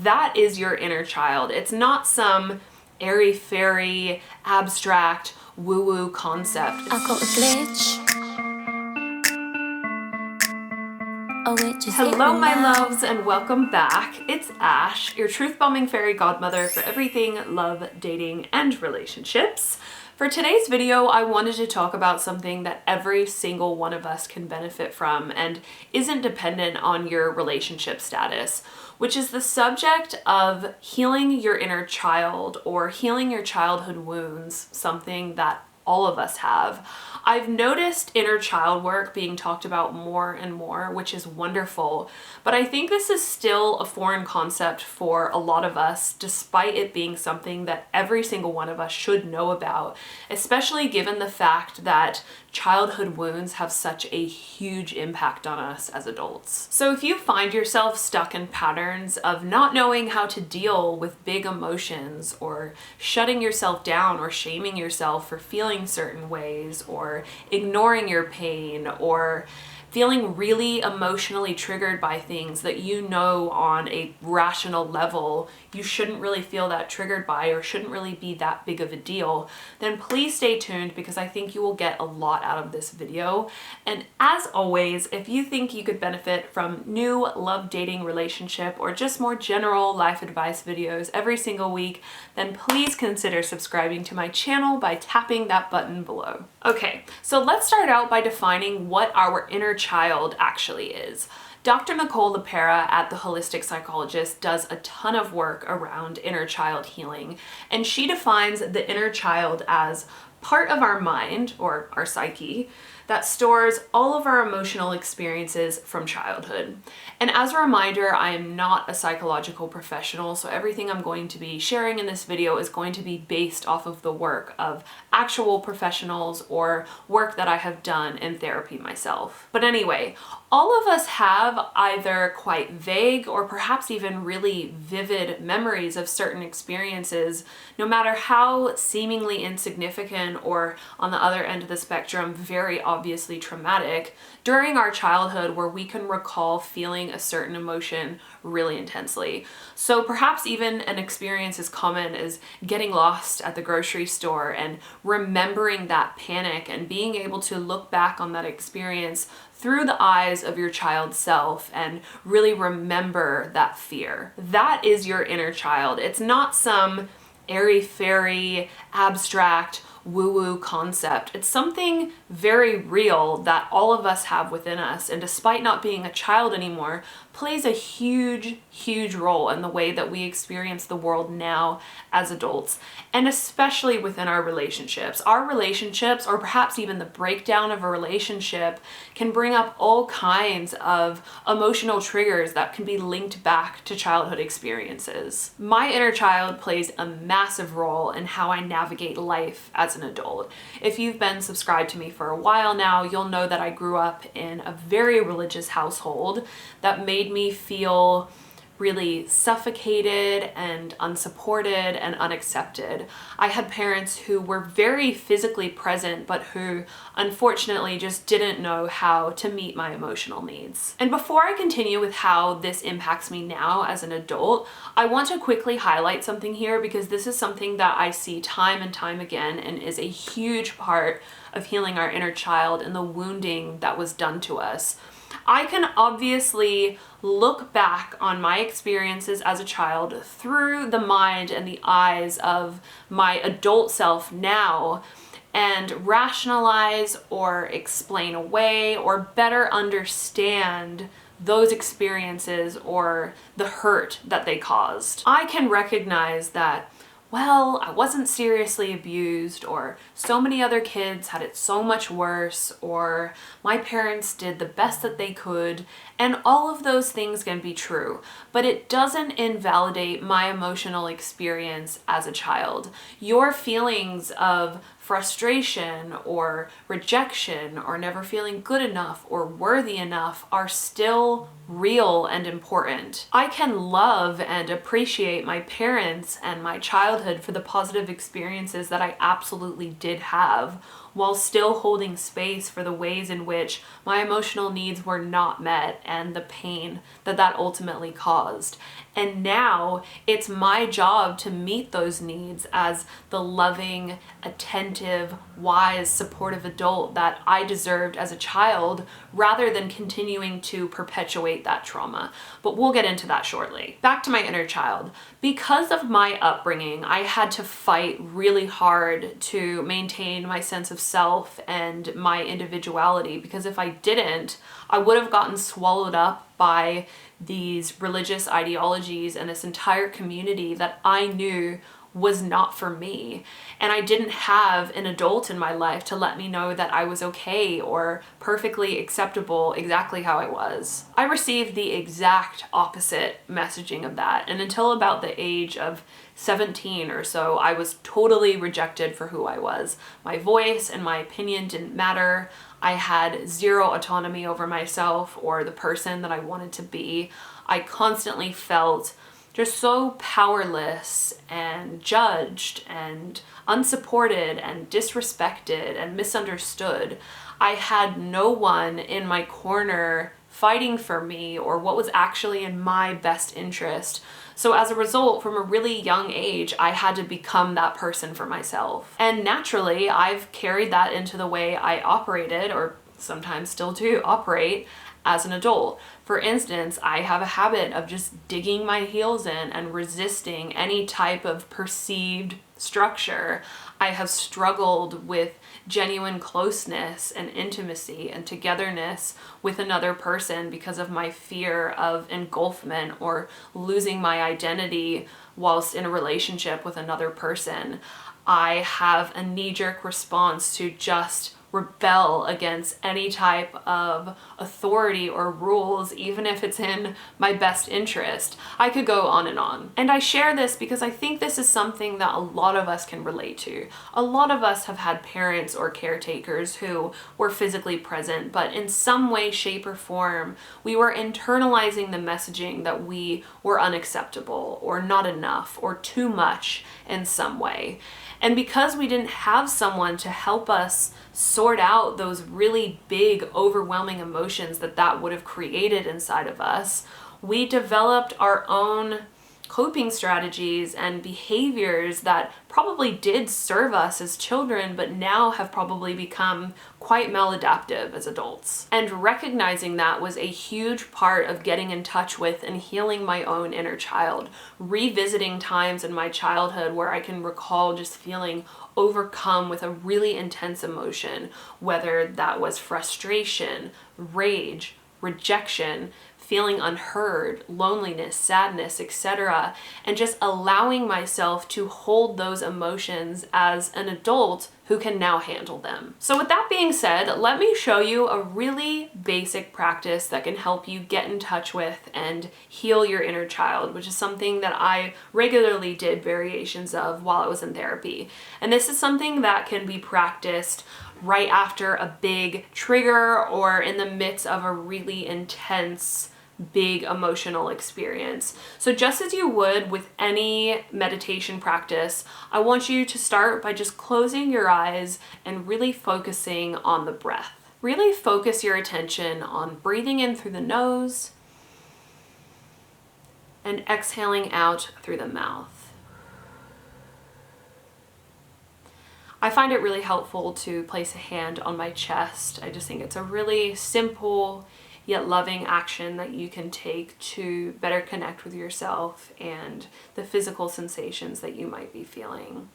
that is your inner child. It's not some airy-fairy, abstract, woo-woo concept. I got a glitch. Hello, my loves, and welcome back. It's Ash, your truth-bombing fairy godmother for everything love, dating, and relationships. For today's video, I wanted to talk about something that every single one of us can benefit from and isn't dependent on your relationship status, which is the subject of healing your inner child or healing your childhood wounds, something that all of us have. I've noticed inner child work being talked about more and more, which is wonderful, but I think this is still a foreign concept for a lot of us, despite it being something that every single one of us should know about, especially given the fact that childhood wounds have such a huge impact on us as adults. So if you find yourself stuck in patterns of not knowing how to deal with big emotions, or shutting yourself down or shaming yourself for feeling certain ways, or ignoring your pain, or feeling really emotionally triggered by things that you know on a rational level you shouldn't really feel that triggered by or shouldn't really be that big of a deal, then please stay tuned because I think you will get a lot out of this video. And as always, if you think you could benefit from new love, dating, relationship, or just more general life advice videos every single week, then please consider subscribing to my channel by tapping that button below. Okay, so let's start out by defining what our inner child actually is. Dr. Nicole LePera at The Holistic Psychologist does a ton of work around inner child healing, and she defines the inner child as part of our mind, or our psyche, that stores all of our emotional experiences from childhood. And as a reminder, I am not a psychological professional, so everything I'm going to be sharing in this video is going to be based off of the work of actual professionals or work that I have done in therapy myself. But anyway, all of us have either quite vague or perhaps even really vivid memories of certain experiences, no matter how seemingly insignificant or, on the other end of the spectrum, very obviously traumatic, during our childhood, where we can recall feeling a certain emotion really intensely. So perhaps even an experience as common as getting lost at the grocery store and remembering that panic and being able to look back on that experience through the eyes of your child self and really remember that fear. That is your inner child. It's not some airy-fairy, abstract, woo-woo concept. It's something very real that all of us have within us, and despite not being a child anymore, plays a huge, huge role in the way that we experience the world now as adults, and especially within our relationships. Our relationships, or perhaps even the breakdown of a relationship, can bring up all kinds of emotional triggers that can be linked back to childhood experiences. My inner child plays a massive role in how I navigate life as an adult. If you've been subscribed to me for a while now, you'll know that I grew up in a very religious household that made me feel really suffocated and unsupported and unaccepted. I had parents who were very physically present, but who unfortunately just didn't know how to meet my emotional needs. And before I continue with how this impacts me now as an adult, I want to quickly highlight something here, because this is something that I see time and time again and is a huge part of healing our inner child and the wounding that was done to us. I can obviously look back on my experiences as a child through the mind and the eyes of my adult self now and rationalize or explain away or better understand those experiences or the hurt that they caused. I can recognize that, well, I wasn't seriously abused, or so many other kids had it so much worse, or my parents did the best that they could, and all of those things can be true, but it doesn't invalidate my emotional experience as a child. Your feelings of frustration or rejection or never feeling good enough or worthy enough are still real and important. I can love and appreciate my parents and my childhood for the positive experiences that I absolutely did have, while still holding space for the ways in which my emotional needs were not met and the pain that that ultimately caused. And now it's my job to meet those needs as the loving, attentive, wise, supportive adult that I deserved as a child, rather than continuing to perpetuate that trauma. But we'll get into that shortly. Back to my inner child. Because of my upbringing, I had to fight really hard to maintain my sense of self and my individuality, because if I didn't, I would have gotten swallowed up by these religious ideologies and this entire community that I knew was not for me. And I didn't have an adult in my life to let me know that I was okay or perfectly acceptable exactly how I was. I received the exact opposite messaging of that. And until about the age of 17 or so, I was totally rejected for who I was. My voice and my opinion didn't matter. I had zero autonomy over myself or the person that I wanted to be. I constantly felt just so powerless and judged and unsupported and disrespected and misunderstood. I had no one in my corner fighting for me or what was actually in my best interest. So as a result, from a really young age, I had to become that person for myself. And naturally, I've carried that into the way I operated, or sometimes still do operate, as an adult. For instance, I have a habit of just digging my heels in and resisting any type of perceived structure. I have struggled with genuine closeness and intimacy and togetherness with another person because of my fear of engulfment or losing my identity whilst in a relationship with another person. I have a knee-jerk response to just rebel against any type of authority or rules, even if it's in my best interest. I could go on. And I share this because I think this is something that a lot of us can relate to. A lot of us have had parents or caretakers who were physically present, but in some way, shape, or form, we were internalizing the messaging that we were unacceptable or not enough or too much in some way. And because we didn't have someone to help us sort out those really big, overwhelming emotions that would have created inside of us, we developed our own coping strategies and behaviors that probably did serve us as children, but now have probably become quite maladaptive as adults. And recognizing that was a huge part of getting in touch with and healing my own inner child, revisiting times in my childhood where I can recall just feeling overcome with a really intense emotion, whether that was frustration, rage, rejection, feeling unheard, loneliness, sadness, etc., and just allowing myself to hold those emotions as an adult who can now handle them. So with that being said, let me show you a really basic practice that can help you get in touch with and heal your inner child, which is something that I regularly did variations of while I was in therapy. And this is something that can be practiced right after a big trigger or in the midst of a really intense big emotional experience. So just as you would with any meditation practice, I want you to start by just closing your eyes and really focusing on the breath. Really focus your attention on breathing in through the nose and exhaling out through the mouth. I find it really helpful to place a hand on my chest. I just think it's a really simple yet loving action that you can take to better connect with yourself and the physical sensations that you might be feeling.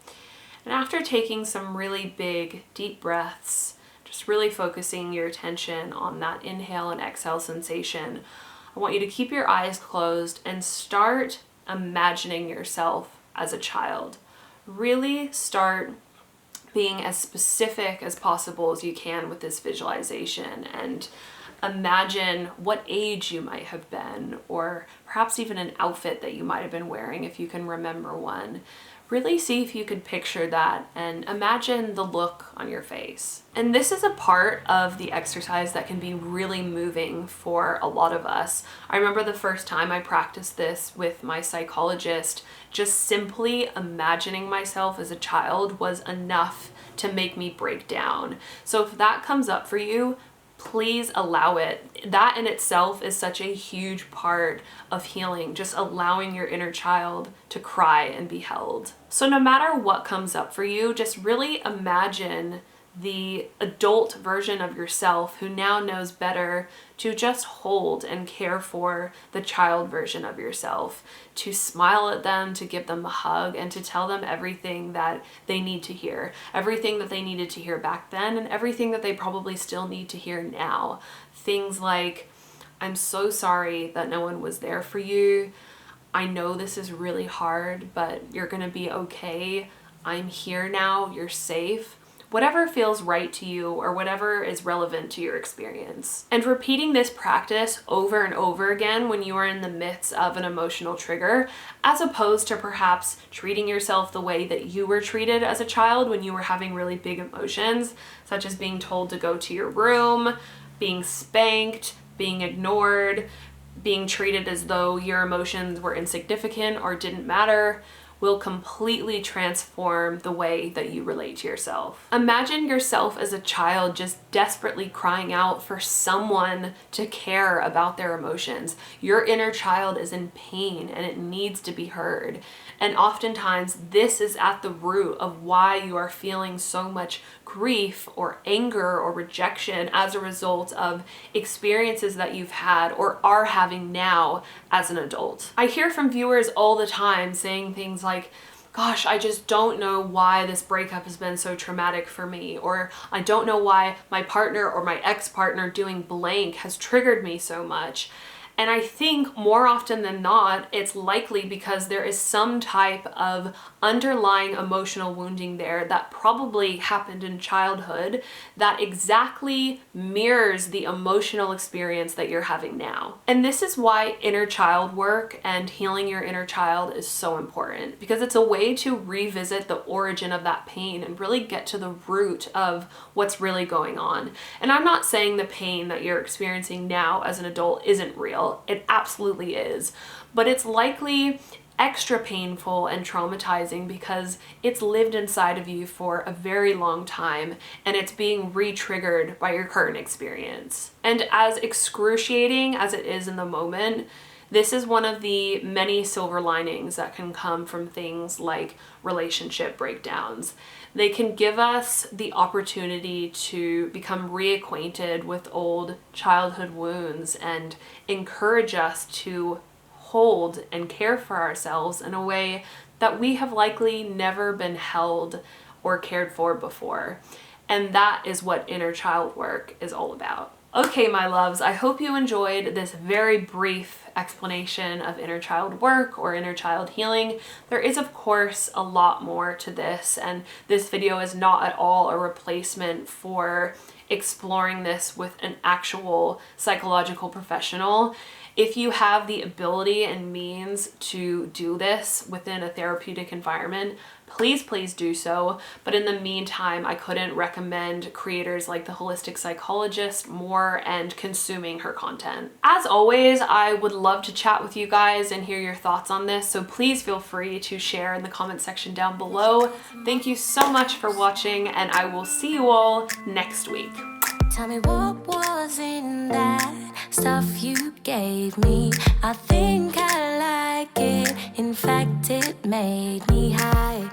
And after taking some really big, deep breaths, just really focusing your attention on that inhale and exhale sensation, I want you to keep your eyes closed and start imagining yourself as a child. Really start being as specific as possible as you can with this visualization and imagine what age you might have been, or perhaps even an outfit that you might have been wearing if you can remember one. Really see if you could picture that and imagine the look on your face. And this is a part of the exercise that can be really moving for a lot of us. I remember the first time I practiced this with my psychologist, just simply imagining myself as a child was enough to make me break down. So if that comes up for you, please allow it. That in itself is such a huge part of healing, just allowing your inner child to cry and be held. So no matter what comes up for you, just really imagine the adult version of yourself who now knows better to just hold and care for the child version of yourself, to smile at them, to give them a hug, and to tell them everything that they need to hear, everything that they needed to hear back then, and everything that they probably still need to hear now. Things like, I'm so sorry that no one was there for you. I know this is really hard, but you're gonna be okay. I'm here now, you're safe. Whatever feels right to you or whatever is relevant to your experience. And repeating this practice over and over again when you are in the midst of an emotional trigger, as opposed to perhaps treating yourself the way that you were treated as a child when you were having really big emotions, such as being told to go to your room, being spanked, being ignored, being treated as though your emotions were insignificant or didn't matter, will completely transform the way that you relate to yourself. Imagine yourself as a child just desperately crying out for someone to care about their emotions. Your inner child is in pain and it needs to be heard. And oftentimes this is at the root of why you are feeling so much grief or anger or rejection as a result of experiences that you've had or are having now as an adult. I hear from viewers all the time saying things like, gosh, I just don't know why this breakup has been so traumatic for me, or I don't know why my partner or my ex-partner doing blank has triggered me so much. And I think more often than not, it's likely because there is some type of underlying emotional wounding there that probably happened in childhood that exactly mirrors the emotional experience that you're having now. And this is why inner child work and healing your inner child is so important, because it's a way to revisit the origin of that pain and really get to the root of what's really going on. And I'm not saying the pain that you're experiencing now as an adult isn't real. It absolutely is, but it's likely extra painful and traumatizing because it's lived inside of you for a very long time and it's being re-triggered by your current experience. And as excruciating as it is in the moment, this is one of the many silver linings that can come from things like relationship breakdowns. They can give us the opportunity to become reacquainted with old childhood wounds and encourage us to hold and care for ourselves in a way that we have likely never been held or cared for before. And that is what inner child work is all about. Okay, my loves, I hope you enjoyed this very brief explanation of inner child work or inner child healing. There is, of course, a lot more to this, and this video is not at all a replacement for exploring this with an actual psychological professional. If you have the ability and means to do this within a therapeutic environment, please do so. But in the meantime, I couldn't recommend creators like the Holistic Psychologist more and consuming her content. As always, I would love to chat with you guys and hear your thoughts on this, so please feel free to share in the comment section down below. Thank you so much for watching, and I will see you all next week. Tell me what was in that stuff you gave me. I think I like it. In fact, it made me high.